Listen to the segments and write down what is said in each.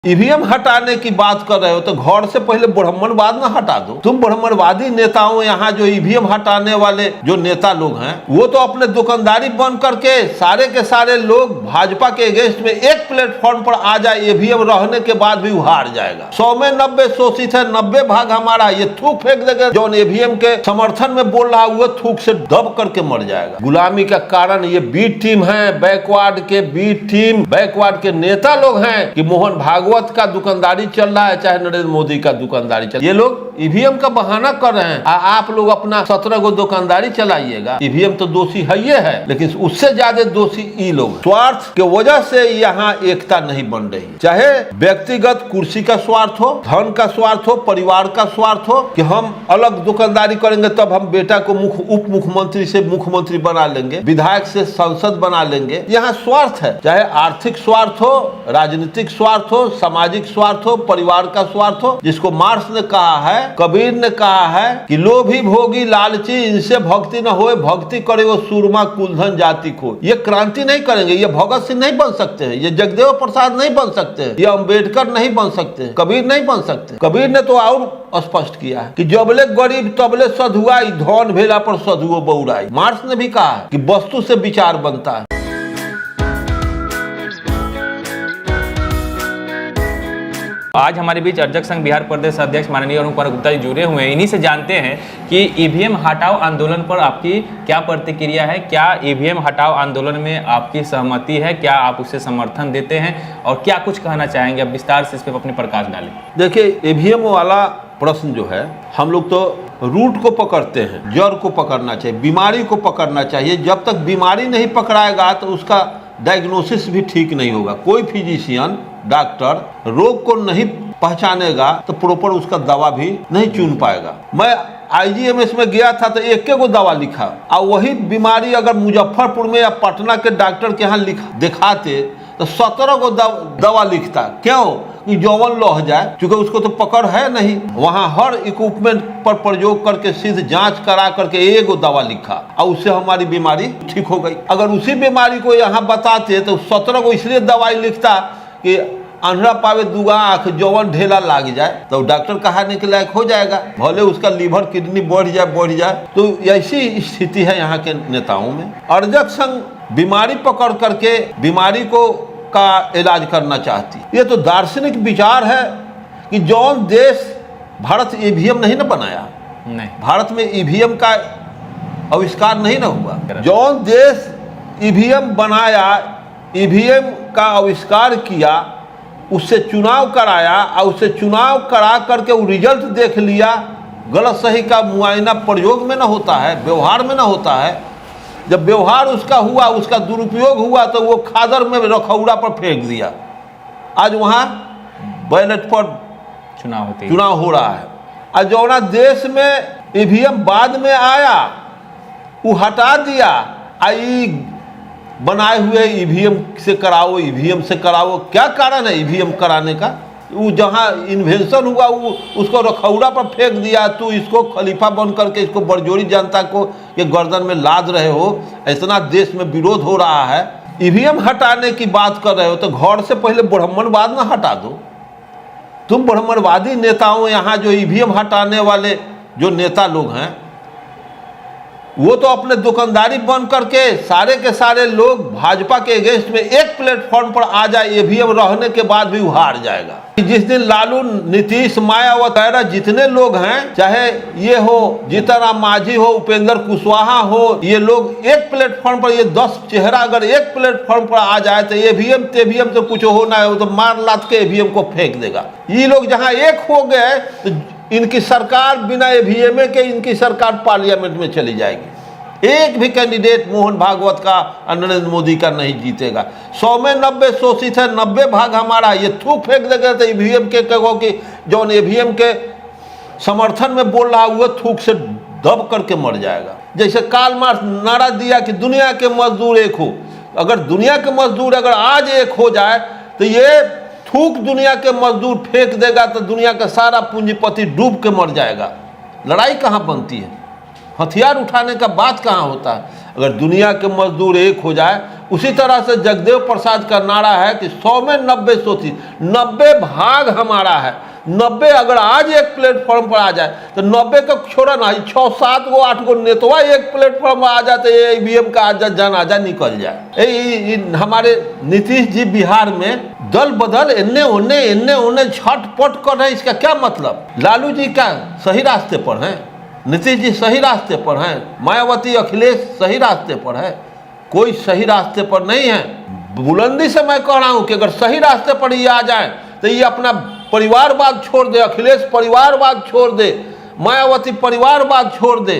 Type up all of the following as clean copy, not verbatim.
EVM हटाने की बात कर रहे हो तो घर से पहले ब्राह्मणवाद ना हटा दो। तुम ब्राह्मणवादी नेताओं यहाँ जो ईवीएम हटाने वाले जो नेता लोग हैं वो तो अपने दुकानदारी बंद करके सारे के सारे लोग भाजपा के अगेंस्ट में एक प्लेटफॉर्म पर आ जाए, ईवीएम रहने के बाद भी हार जाएगा। 100 में 90 शोषित है, 90 भाग हमारा। ये थूक फेंक देगा जो ईवीएम के समर्थन में बोल रहा हुआ थूक से दब करके मर जाएगा। गुलामी का कारण ये बी टीम है, बैकवर्ड के बी टीम बैकवर्ड के नेता लोग हैं कि मोहन भागवत का दुकानदारी चल रहा है चाहे नरेंद्र मोदी का दुकानदारी चल, ये लोग ईवीएम का बहाना कर रहे हैं। आप लोग अपना 17 गो दुकानदारी चलाइएगा। ईवीएम तो दोषी है ये है, लेकिन उससे ज्यादा दोषी ये लोग। स्वार्थ के वजह से यहाँ एकता नहीं बन रही, चाहे व्यक्तिगत कुर्सी का स्वार्थ हो, धन का स्वार्थ हो, परिवार का स्वार्थ हो कि हम अलग दुकानदारी करेंगे तब हम बेटा को उप मुख्यमंत्री से मुख्यमंत्री बना लेंगे, विधायक से सांसद बना लेंगे। यहाँ स्वार्थ है, चाहे आर्थिक स्वार्थ हो, राजनीतिक स्वार्थ हो, सामाजिक स्वार्थ हो, परिवार का स्वार्थ हो। जिसको मार्क्स ने कहा है, कबीर ने कहा है कि लोभी भोगी लालची इनसे भक्ति न होए, भक्ति करे वो सूरमा कुलधन जाति को। ये क्रांति नहीं करेंगे, ये भगत सिंह नहीं बन सकते हैं, ये जगदेव प्रसाद नहीं बन सकते हैं, ये अम्बेडकर नहीं बन सकते, कबीर नहीं बन सकते। कबीर ने तो और स्पष्ट किया है कि जबले गरीब तबले सधुआई, धन भेला पर सधुओ बौराई। मार्क्स ने भी कहा है कि वस्तु से विचार बनता है। आज हमारे बीच अर्जक संघ बिहार प्रदेश अध्यक्ष माननीय अरुण कुमार गुप्ता जी जुड़े हुए हैं। इन्हीं से जानते हैं कि ईवीएम हटाओ आंदोलन पर आपकी क्या प्रतिक्रिया है, क्या ईवीएम हटाओ आंदोलन में आपकी सहमति है, क्या आप उसे समर्थन देते हैं और क्या कुछ कहना चाहेंगे? अब विस्तार से इस पर अपने प्रकाश डालें। देखिए, ईवीएम वाला प्रश्न जो है, हम लोग तो रूट को पकड़ते हैं, जड़ को पकड़ना चाहिए, बीमारी को पकड़ना चाहिए। जब तक बीमारी नहीं पकड़ाएगा तो उसका डायग्नोसिस भी ठीक नहीं होगा। कोई फिजिशियन डॉक्टर रोग को नहीं पहचानेगा तो प्रॉपर उसका दवा भी नहीं चुन पाएगा। मैं IGMS में गया था तो एक गो दवा लिखा, और वही बीमारी अगर मुजफ्फरपुर में या पटना के डॉक्टर के यहाँ दिखाते तो 17 गो दवा लिखता। क्यों? कि जौवन लह जाए, क्योंकि उसको तो पकड़ है नहीं। वहाँ हर इक्विपमेंट पर प्रयोग करके सीधे जांच करा करके एक गो दवा लिखा और उससे हमारी बीमारी ठीक हो गई। अगर उसी बीमारी को यहाँ बताते तो 17 गो इसलिए दवाई लिखता कि अंधड़ा पावे दुआ आँख, जौवन ढेला लाग जाए तो डॉक्टर कहानी के लायक हो जाएगा, भले उसका लीवर किडनी बढ़ जाए। तो ऐसी स्थिति है यहाँ के नेताओं में। अर्जक संघ बीमारी पकड़ करके बीमारी को का इलाज करना चाहती। ये तो दार्शनिक विचार है कि जौन देश, भारत ईवीएम नहीं ना बनाया, नहीं, भारत में ईवीएम का आविष्कार नहीं ना हुआ। जौन देश ईवीएम बनाया, ईवीएम का आविष्कार किया, उससे चुनाव कराया और उससे चुनाव करा करके वो रिजल्ट देख लिया। गलत सही का मुआयना प्रयोग में ना होता है, व्यवहार में ना होता है। जब व्यवहार उसका हुआ, उसका दुरुपयोग हुआ तो वो खादर में रखौड़ा पर फेंक दिया। आज वहाँ बैलेट पर चुनाव हो रहा है। और जौना देश में ईवीएम बाद में आया वो हटा दिया, आई बनाए हुए ईवीएम से कराओ, ईवीएम से कराओ। क्या कारण है ईवीएम कराने का? वो जहाँ इन्वेंशन हुआ वो उसको रखौड़ा पर फेंक दिया। तो इसको खलीफा बन करके इसको बड़जोरी जनता को ये गर्दन में लाद रहे हो। इतना देश में विरोध हो रहा है। ईवीएम हटाने की बात कर रहे हो तो घर से पहले ब्राह्मणवाद ना हटा दो। तुम ब्राह्मणवादी नेताओं यहाँ जो ईवीएम हटाने वाले जो नेता लोग हैं वो तो अपने दुकानदारी बंद करके सारे के सारे लोग भाजपा के अगेंस्ट में एक प्लेटफॉर्म पर आ जाए, ईवीएम रहने के बाद भी हार जाएगा। जिस दिन लालू, नीतीश, मायावती जितने लोग हैं, चाहे ये हो जीतनराम मांझी हो, उपेंद्र कुशवाहा हो, ये लोग एक प्लेटफॉर्म पर, ये 10 चेहरा अगर एक प्लेटफॉर्म पर आ जाए तो ईवीएम तेवीएम तो कुछ होना है, तो मार लाद के ईवीएम को फेंक देगा। ये लोग जहाँ एक हो गए तो इनकी सरकार बिना ईवीएम के इनकी सरकार पार्लियामेंट में चली जाएगी। एक भी कैंडिडेट मोहन भागवत का और नरेंद्र मोदी का नहीं जीतेगा। 100 में 90 शोषित है, 90 भाग हमारा। ये थूक फेंक देगा तो ईवीएम के कहो कि जो ईवीएम के समर्थन में बोल रहा हुआ थूक से दब करके मर जाएगा। जैसे कार्ल मार्क्स नारा दिया कि दुनिया के मजदूर एक हो। अगर दुनिया के मजदूर अगर आज एक हो जाए तो ये थूक दुनिया के मजदूर फेंक देगा तो दुनिया का सारा पूंजीपति डूब के मर जाएगा। लड़ाई कहाँ बनती है? हथियार उठाने का बात कहाँ होता है? अगर दुनिया के मजदूर एक हो जाए उसी तरह से जगदेव प्रसाद का नारा है कि 100 में 90 सोची, 90 भाग हमारा है। 90 अगर आज एक प्लेटफॉर्म पर आ जाए तो 90 का छोड़ा ना, 6, 7 गो 8 गो नेतवा एक प्लेटफॉर्म पर आ जाते, ईवीएम का आज जनाजा निकल जाए। हमारे नीतीश जी बिहार में दल बदल इन्ने उन्ने छटपट कर रहे हैं, इसका क्या मतलब? लालू जी क्या सही रास्ते पर हैं? नीतीश जी सही रास्ते पर हैं? मायावती अखिलेश सही रास्ते पर है? कोई सही रास्ते पर नहीं है। बुलंदी से मैं कह रहा हूं कि अगर सही रास्ते पर ये आ जाए तो ये अपना परिवारवाद छोड़ दे, अखिलेश परिवारवाद छोड़ दे, मायावती परिवारवाद छोड़ दे,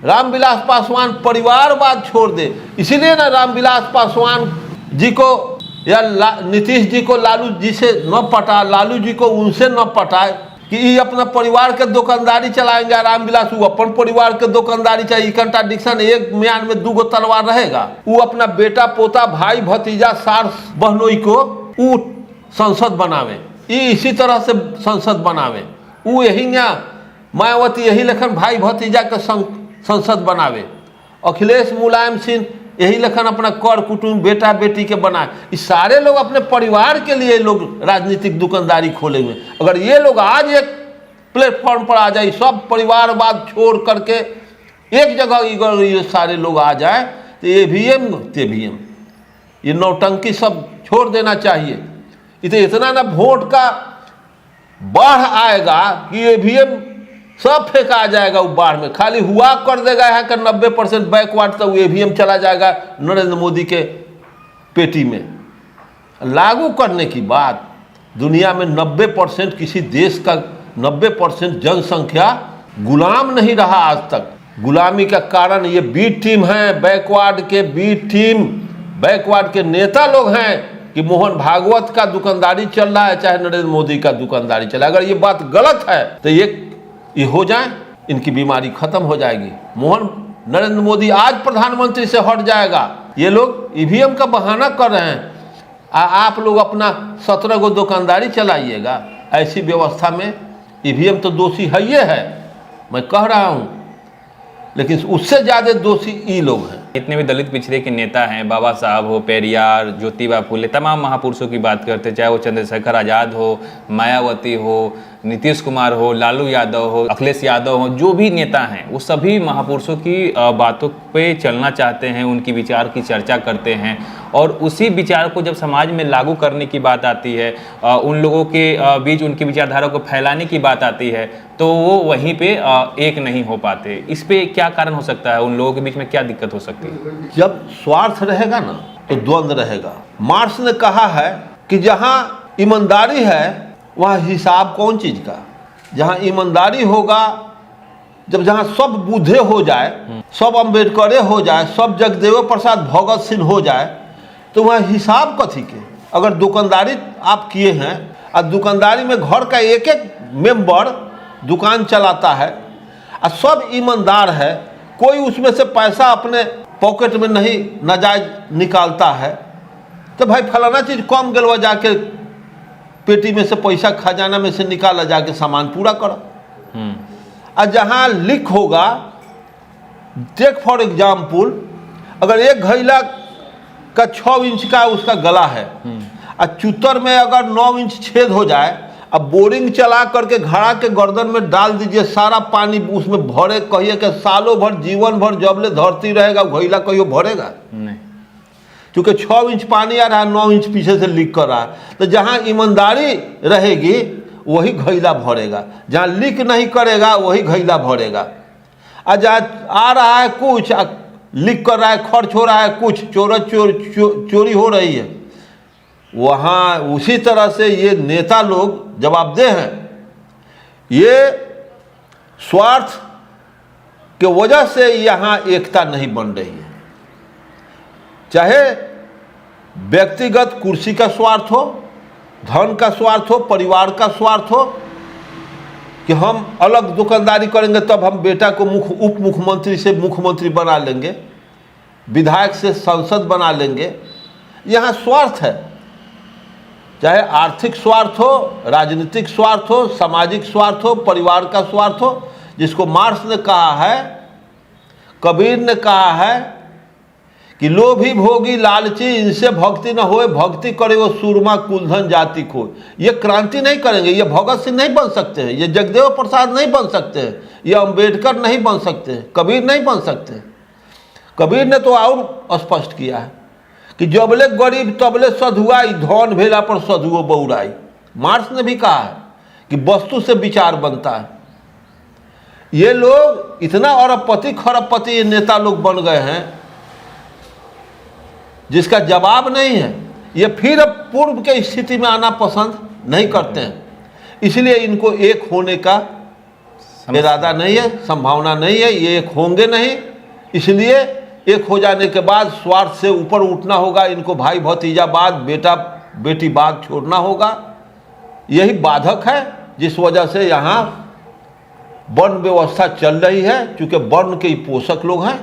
रामविलास पासवान परिवारवाद छोड़ दे। इसीलिए ना रामविलास पासवान जी को या नीतीश जी को लालू जी से न पटा, लालू जी को उनसे न पटाए कि ये अपना परिवार के दुकानदारी चलाएंगे, रामविलास वो अपन परिवार के दुकानदारी चाहिए। कंट्राडिक्शन, एक म्यान में 2 गो तलवार रहेगा। वो अपना बेटा पोता भाई भतीजा सार बहनोई को वो संसद बनावे, इसी तरह से संसद बनावे। वो यही मायावती यही लेखन भाई भतीजा के संसद बनावे। अखिलेश मुलायम सिंह यही लेखन अपना कर कुटुंब बेटा बेटी के बनाए। इस सारे लोग अपने परिवार के लिए लोग राजनीतिक दुकानदारी खोले हुए। अगर ये लोग आज एक प्लेटफॉर्म पर आ जाए, सब परिवारवाद छोड़ करके एक जगह ये सारे लोग आ जाए तो ईवीएम ये नौटंकी सब छोड़ देना चाहिए। इतना ना वोट का बाढ़ आएगा कि ईवीएम सब फेंका जाएगा। वो बाढ़ में खाली हुआ कर देगा यहाँ का 90% बैकवर्ड, तो ईवीएम चला जाएगा नरेंद्र मोदी के पेटी में। लागू करने की बात, दुनिया में 90% किसी देश का 90% जनसंख्या गुलाम नहीं रहा आज तक। गुलामी का कारण ये बी टीम है, बैकवर्ड के बी टीम, बैकवर्ड के नेता लोग हैं कि मोहन भागवत का दुकानदारी चल रहा है चाहे नरेंद्र मोदी का दुकानदारी चला। अगर ये बात गलत है तो ये हो जाए, इनकी बीमारी खत्म हो जाएगी। नरेंद्र मोदी आज प्रधानमंत्री से हट जाएगा। ये लोग ईवीएम का बहाना कर रहे हैं। आप लोग अपना 17 गो दुकानदारी चलाइएगा। ऐसी व्यवस्था में ईवीएम तो दोषी है, ये है मैं कह रहा हूं, लेकिन उससे ज्यादा दोषी ये लोग हैं। इतने भी दलित पिछड़े के नेता हैं, बाबा साहब हो, पेरियार, ज्योतिबा फुले, तमाम महापुरुषों की बात करते, चाहे वो चंद्रशेखर आज़ाद हो, मायावती हो, नीतीश कुमार हो, लालू यादव हो, अखिलेश यादव हो, जो भी नेता हैं वो सभी महापुरुषों की बातों पे चलना चाहते हैं, उनकी विचार की चर्चा करते हैं। और उसी विचार को जब समाज में लागू करने की बात आती है, उन लोगों के बीच उनकी विचारधारा को फैलाने की बात आती है, तो वो वहीं पे एक नहीं हो पाते। इस पे क्या कारण हो सकता है? उन लोगों के बीच में क्या दिक्कत हो सकती है? जब स्वार्थ रहेगा ना तो द्वंद्व रहेगा। मार्क्स ने कहा है कि जहां ईमानदारी है वहाँ हिसाब कौन चीज का? जहाँ ईमानदारी होगा, जहाँ सब बुद्धे हो जाए, सब अम्बेडकरे हो जाए, सब जगदेव प्रसाद भगत सिंह हो जाए, तो वहाँ हिसाब कथी के? अगर दुकानदारी आप किए हैं और दुकानदारी में घर का एक एक मेंबर दुकान चलाता है और सब ईमानदार है, कोई उसमें से पैसा अपने पॉकेट में नहीं नाजायज निकालता है, तो भाई फलाना चीज़ कम गलवा जाके पेटी में से पैसा खजाना में से निकाला जाके सामान पूरा करो। और जहाँ लीक होगा, टेक फॉर एग्जाम्पल, अगर एक घैला का 6 इंच का उसका गला है और चूतर में अगर 9 इंच छेद हो जाए, अब बोरिंग चला करके घड़ा के गर्दन में डाल दीजिए, सारा पानी उसमें भरे, कहिए कि सालों भर जीवन भर जबले धरती रहेगा घैला कहियो भरेगा नहीं, क्योंकि 6 इंच पानी आ रहा है, 9 इंच पीछे से लीक कर रहा है। तो जहाँ ईमानदारी रहेगी वही घैला भरेगा, जहाँ लीक नहीं करेगा वही घैला भरेगा। और जहाँ आ रहा है कुछ, लीक कर रहा है, खर्च हो रहा है कुछ, चोरी हो रही है, वहाँ उसी तरह से ये नेता लोग जवाबदेह हैं। ये स्वार्थ के वजह से यहाँ एकता नहीं बन रही है। चाहे व्यक्तिगत कुर्सी का स्वार्थ हो, धन का स्वार्थ हो, परिवार का स्वार्थ हो कि हम अलग दुकानदारी करेंगे तब हम बेटा को उप मुख्यमंत्री से मुख्यमंत्री बना लेंगे, विधायक से सांसद बना लेंगे, यहाँ स्वार्थ है। चाहे आर्थिक स्वार्थ हो, राजनीतिक स्वार्थ हो, सामाजिक स्वार्थ हो, परिवार का स्वार्थ हो, जिसको मार्क्स ने कहा है, कबीर ने कहा है कि लोभी भोगी लालची इनसे भक्ति न होए, भक्ति करे वो सूरमा कुलधन जाति को। ये क्रांति नहीं करेंगे, ये भगत सिंह नहीं बन सकते हैं, ये जगदेव प्रसाद नहीं बन सकते हैं, ये अंबेडकर नहीं बन सकते हैं, कबीर नहीं बन सकते। कबीर ने तो और स्पष्ट किया है कि जबले गरीब तबले सधुआई, धन भेला पर सधुओ बौराई। मार्क्स ने भी कहा है कि वस्तु से विचार बनता है। ये लोग इतना अरबपति खरबपति ये नेता लोग बन गए हैं जिसका जवाब नहीं है। ये फिर अब पूर्व के स्थिति में आना पसंद नहीं करते हैं, इसलिए इनको एक होने का इरादा नहीं है, संभावना नहीं है, ये एक होंगे नहीं। इसलिए एक हो जाने के बाद स्वार्थ से ऊपर उठना होगा, इनको भाई भतीजावाद, बेटा बेटीवाद छोड़ना होगा। यही बाधक है जिस वजह से यहाँ वर्ण व्यवस्था चल रही है, क्योंकि वर्ण के ही पोषक लोग हैं।